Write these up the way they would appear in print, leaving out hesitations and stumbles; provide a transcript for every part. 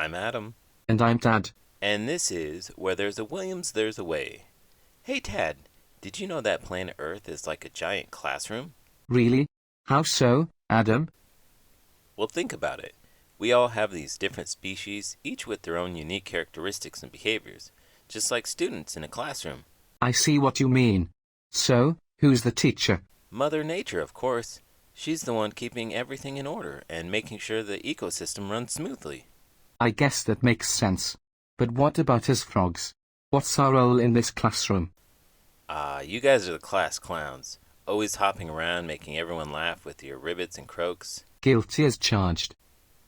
I'm Adam, And I'm Tad. and this is Where There's a Williams, There's a Way. Hey Tad, did you know that planet Earth is like a giant classroom? Really? How so, Adam? Well, think about it. We all have these different species, each with their own unique characteristics and behaviors, just like students in a classroom. I see what you mean. So, who's the teacher? Mother Nature, of course. She's the one keeping everything in order and making sure the ecosystem runs smoothly. I guess that makes sense. But what about us frogs? What's our role in this classroom? You guys are the class clowns, always hopping around making everyone laugh with your ribbits and croaks. Guilty as charged.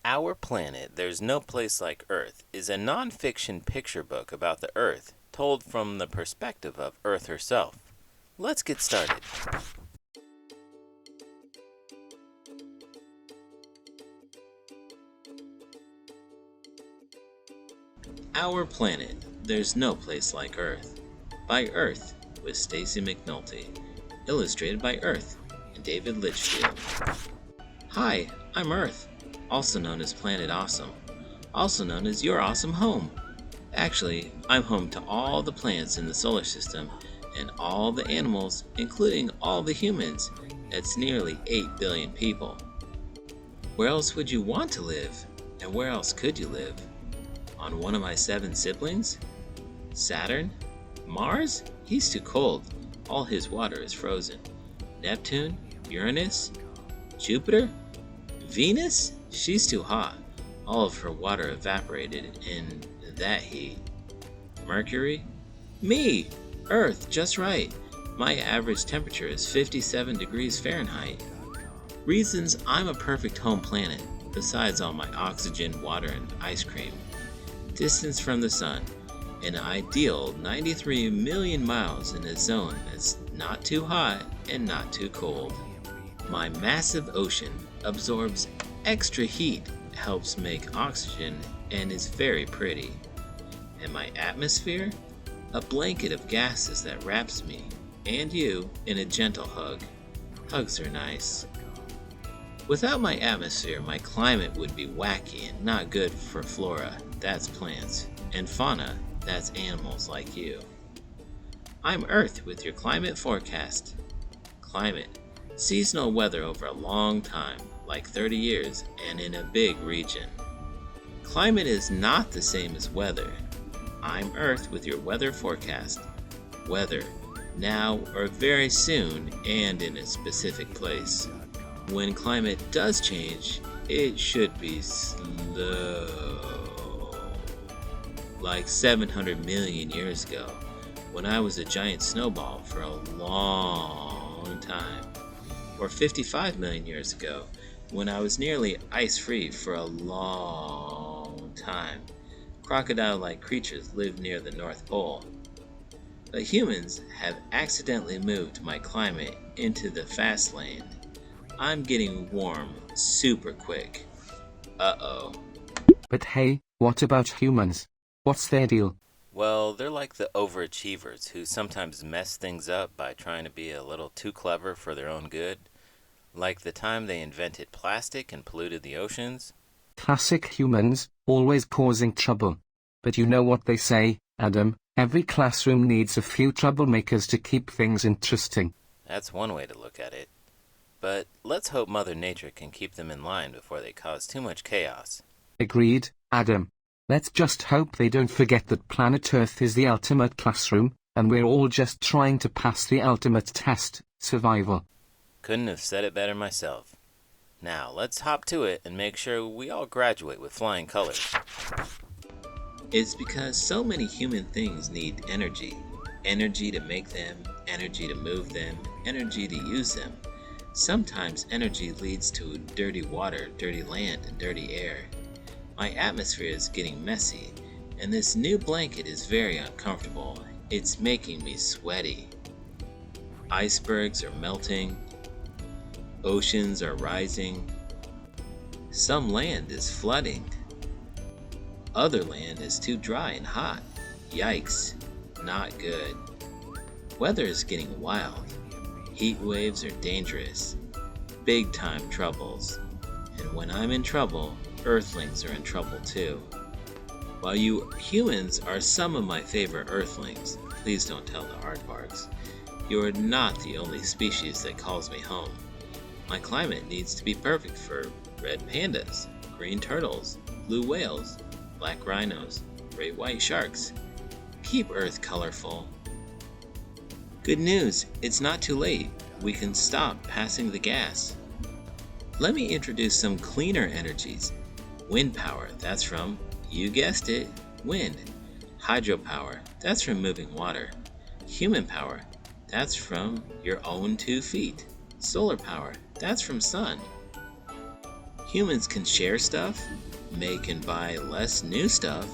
Our Planet, There's No Place Like Earth is a non-fiction picture book about the Earth, told from the perspective of Earth herself. Let's get started. Our Planet, There's No Place Like Earth, by Earth, with Stacy McAnulty, illustrated by Earth and David Litchfield. Hi, I'm Earth, also known as Planet Awesome, also known as your awesome home. Actually, I'm home to all the planets in the solar system and all the animals, including all the humans. That's nearly 8 billion people. Where else would you want to live? And where else could you live? On one of my 7 siblings? Saturn? Mars? He's too cold. All his water is frozen. Neptune? Uranus? Jupiter? Venus? She's too hot. All of her water evaporated in that heat. Mercury? Me! Earth, just right. My average temperature is 57 degrees Fahrenheit. Reasons I'm a perfect home planet, besides all my oxygen, water, and ice cream. Distance from the sun, an ideal 93 million miles in a zone that's not too hot and not too cold. My massive ocean absorbs extra heat, helps make oxygen, and is very pretty. And my atmosphere? A blanket of gases that wraps me and you in a gentle hug. Hugs are nice. Without my atmosphere, my climate would be wacky and not good for flora, that's plants, and fauna, that's animals like you. I'm Earth with your climate forecast. Climate, seasonal weather over a long time, like 30 years, and in a big region. Climate is not the same as weather. I'm Earth with your weather forecast. Weather, now or very soon and in a specific place. When climate does change, it should be slow. Like 700 million years ago, when I was a giant snowball for a long time. Or 55 million years ago, when I was nearly ice-free for a long time. Crocodile-like creatures live near the North Pole. But humans have accidentally moved my climate into the fast lane. I'm getting warm super quick. Uh-oh. But hey, what about humans? What's their deal? Well, they're like the overachievers who sometimes mess things up by trying to be a little too clever for their own good. Like the time they invented plastic and polluted the oceans. Classic humans, always causing trouble. But you know what they say, Adam, every classroom needs a few troublemakers to keep things interesting. That's one way to look at it. But let's hope Mother Nature can keep them in line before they cause too much chaos. Agreed, Adam. Let's just hope they don't forget that planet Earth is the ultimate classroom, and we're all just trying to pass the ultimate test, survival. Couldn't have said it better myself. Now, let's hop to it and make sure we all graduate with flying colors. It's because so many human things need energy. Energy to make them, energy to move them, energy to use them. Sometimes energy leads to dirty water, dirty land, and dirty air. My atmosphere is getting messy, and this new blanket is very uncomfortable. It's making me sweaty. Icebergs are melting. Oceans are rising. Some land is flooding. Other land is too dry and hot. Yikes, not good. Weather is getting wild. Heat waves are dangerous. Big time troubles. And when I'm in trouble, Earthlings are in trouble too. While you humans are some of my favorite Earthlings, please don't tell the aardvarks, you are not the only species that calls me home. My climate needs to be perfect for red pandas, green turtles, blue whales, black rhinos, great white sharks. Keep Earth colorful. Good news, it's not too late. We can stop passing the gas. Let me introduce some cleaner energies. Wind power, that's from, you guessed it, wind. Hydropower, that's from moving water. Human power, that's from your own 2 feet. Solar power, that's from sun. Humans can share stuff, make and buy less new stuff,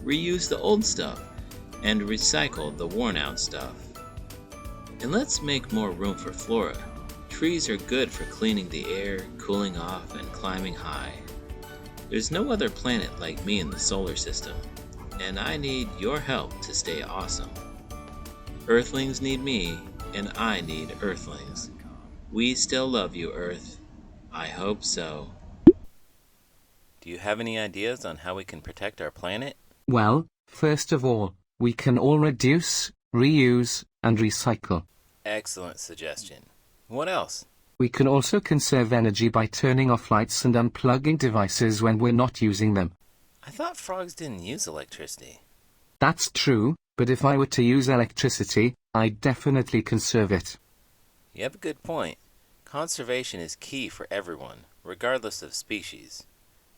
reuse the old stuff, and recycle the worn out stuff. And let's make more room for flora. Trees are good for cleaning the air, cooling off, and climbing high. There's no other planet like me in the solar system, and I need your help to stay awesome. Earthlings need me, and I need Earthlings. We still love you, Earth. I hope so. Do you have any ideas on how we can protect our planet? Well, first of all, we can all reduce, reuse, and recycle. Excellent suggestion. What else? We can also conserve energy by turning off lights and unplugging devices when we're not using them. I thought frogs didn't use electricity. That's true, but if I were to use electricity, I'd definitely conserve it. You have a good point. Conservation is key for everyone, regardless of species.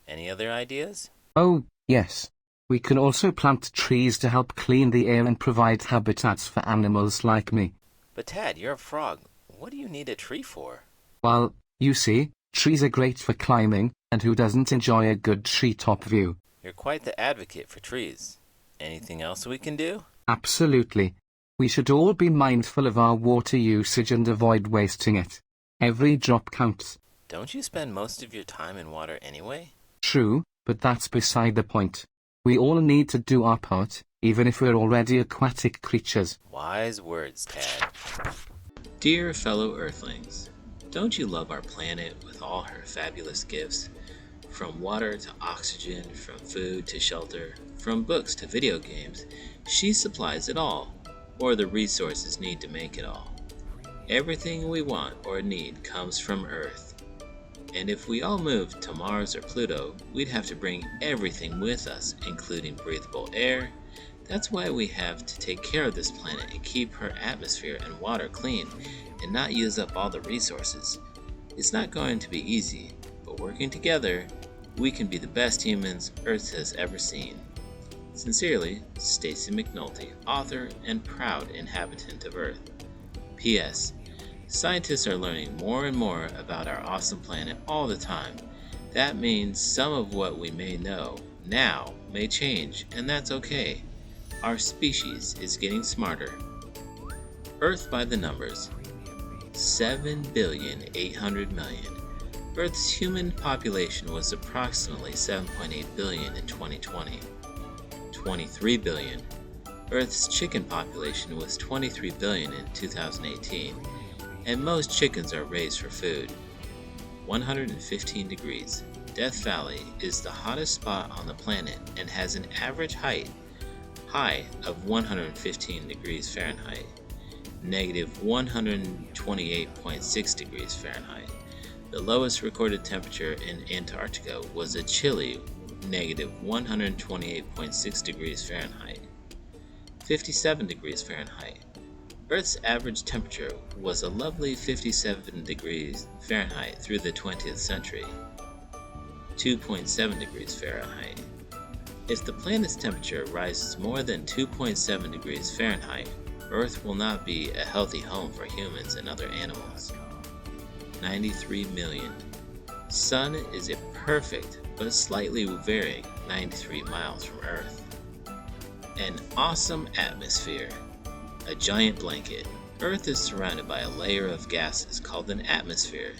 Any other ideas? Oh, yes. We can also plant trees to help clean the air and provide habitats for animals like me. But Tad, you're a frog. What do you need a tree for? Well, you see, trees are great for climbing, and who doesn't enjoy a good treetop view? You're quite the advocate for trees. Anything else we can do? Absolutely. We should all be mindful of our water usage and avoid wasting it. Every drop counts. Don't you spend most of your time in water anyway? True, but that's beside the point. We all need to do our part, even if we're already aquatic creatures. Wise words, Tad. Dear fellow Earthlings, don't you love our planet with all her fabulous gifts? From water to oxygen, from food to shelter, from books to video games, she supplies it all, or the resources need to make it all. Everything we want or need comes from Earth. And if we all moved to Mars or Pluto, we'd have to bring everything with us, including breathable air. That's why we have to take care of this planet and keep her atmosphere and water clean and not use up all the resources. It's not going to be easy, but working together, we can be the best humans Earth has ever seen. Sincerely, Stacy McAnulty, author and proud inhabitant of Earth. P.S. Scientists are learning more and more about our awesome planet all the time. That means some of what we may know now may change, and that's okay. Our species is getting smarter. Earth by the numbers. 7,800,000,000. Earth's human population was approximately 7.8 billion in 2020. 23 billion. Earth's chicken population was 23 billion in 2018. And most chickens are raised for food. 115 degrees. Death Valley is the hottest spot on the planet and has an average high of 115 degrees Fahrenheit, negative 128.6 degrees Fahrenheit. The lowest recorded temperature in Antarctica was a chilly negative 128.6 degrees Fahrenheit, 57 degrees Fahrenheit. Earth's average temperature was a lovely 57 degrees Fahrenheit through the 20th century, 2.7 degrees Fahrenheit. If the planet's temperature rises more than 2.7 degrees Fahrenheit, Earth will not be a healthy home for humans and other animals. 93 million. Sun is a perfect but slightly varying 93 miles from Earth. An awesome atmosphere. A giant blanket. Earth is surrounded by a layer of gases called an atmosphere.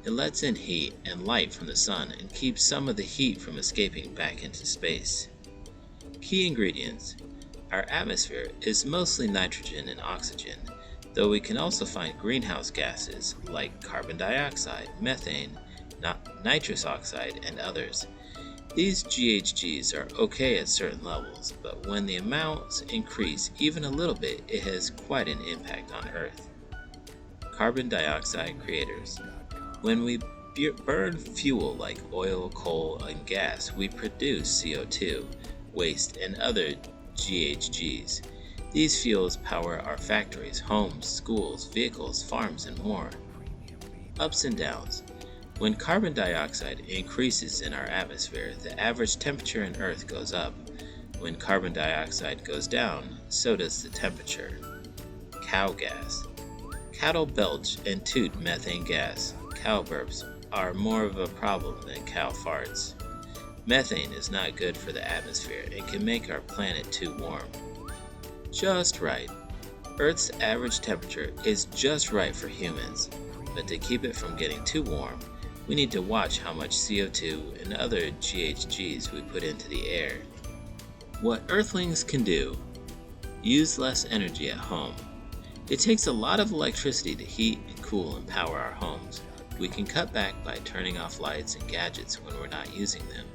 It lets in heat and light from the sun and keeps some of the heat from escaping back into space. Key ingredients. Our atmosphere is mostly nitrogen and oxygen, though we can also find greenhouse gases like carbon dioxide, methane, nitrous oxide, and others. These GHGs are okay at certain levels, but when the amounts increase even a little bit, it has quite an impact on Earth. Carbon dioxide creators. When we burn fuel like oil, coal, and gas, we produce CO2, waste, and other GHGs. These fuels power our factories, homes, schools, vehicles, farms, and more. Ups and downs. When carbon dioxide increases in our atmosphere, the average temperature in Earth goes up. When carbon dioxide goes down, so does the temperature. Cow gas. Cattle belch and toot methane gas. Cow burps are more of a problem than cow farts. Methane is not good for the atmosphere and can make our planet too warm. Just right. Earth's average temperature is just right for humans, but to keep it from getting too warm, we need to watch how much CO2 and other GHGs we put into the air. What Earthlings can do: use less energy at home. It takes a lot of electricity to heat and cool and power our homes. We can cut back by turning off lights and gadgets when we're not using them,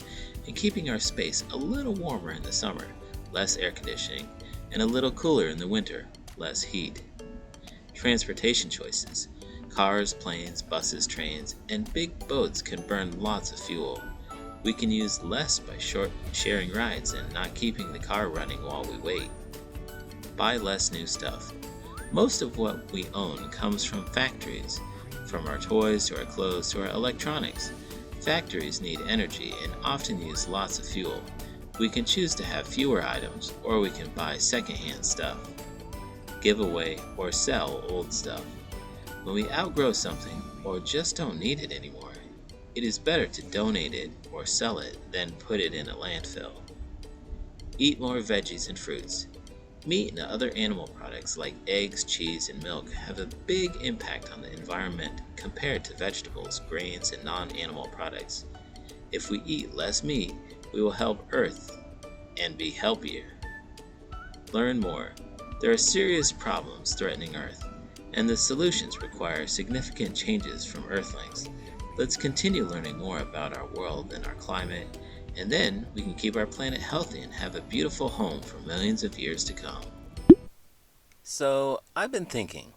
and keeping our space a little warmer in the summer, less air conditioning, and a little cooler in the winter, less heat. Transportation choices. Cars, planes, buses, trains, and big boats can burn lots of fuel. We can use less by sharing rides and not keeping the car running while we wait. Buy less new stuff. Most of what we own comes from factories, from our toys to our clothes to our electronics. Factories need energy and often use lots of fuel. We can choose to have fewer items, or we can buy secondhand stuff. Give away or sell old stuff. When we outgrow something or just don't need it anymore, it is better to donate it or sell it than put it in a landfill. Eat more veggies and fruits. Meat and other animal products like eggs, cheese, and milk have a big impact on the environment compared to vegetables, grains, and non-animal products. If we eat less meat, we will help Earth and be healthier. Learn more. There are serious problems threatening Earth, and the solutions require significant changes from Earthlings. Let's continue learning more about our world and our climate, and then we can keep our planet healthy and have a beautiful home for millions of years to come. So, I've been thinking,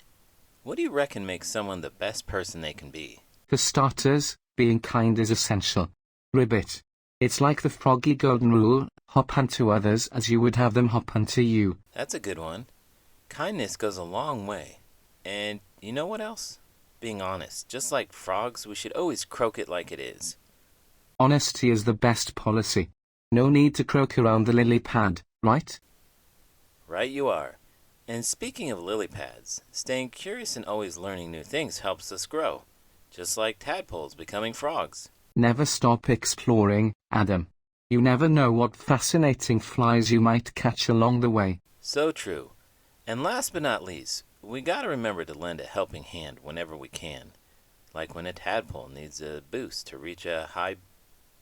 what do you reckon makes someone the best person they can be? For starters, being kind is essential. Ribbit. It's like the froggy golden rule: hop onto others as you would have them hop onto you. That's a good one. Kindness goes a long way. And you know what else? Being honest. Just like frogs, we should always croak it like it is. Honesty is the best policy. No need to croak around the lily pad, right? Right you are. And speaking of lily pads, staying curious and always learning new things helps us grow. Just like tadpoles becoming frogs. Never stop exploring, Adam. You never know what fascinating flies you might catch along the way. So true. And last but not least, we gotta remember to lend a helping hand whenever we can. Like when a tadpole needs a boost to reach a high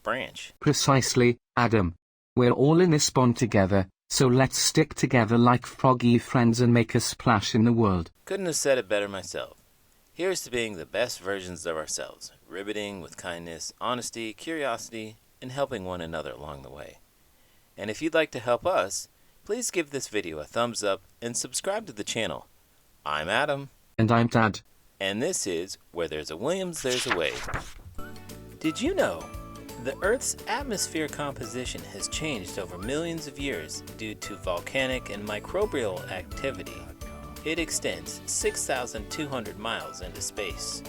branch. Precisely, Adam. We're all in this bond together, so let's stick together like froggy friends and make a splash in the world. Couldn't have said it better myself. Here's to being the best versions of ourselves, riveting with kindness, honesty, curiosity, and helping one another along the way. And if you'd like to help us, please give this video a thumbs up and subscribe to the channel. I'm Adam. And I'm Dad. And this is Where There's a Williams, There's a Way. Did you know the Earth's atmosphere composition has changed over millions of years due to volcanic and microbial activity? It extends 6,200 miles into space.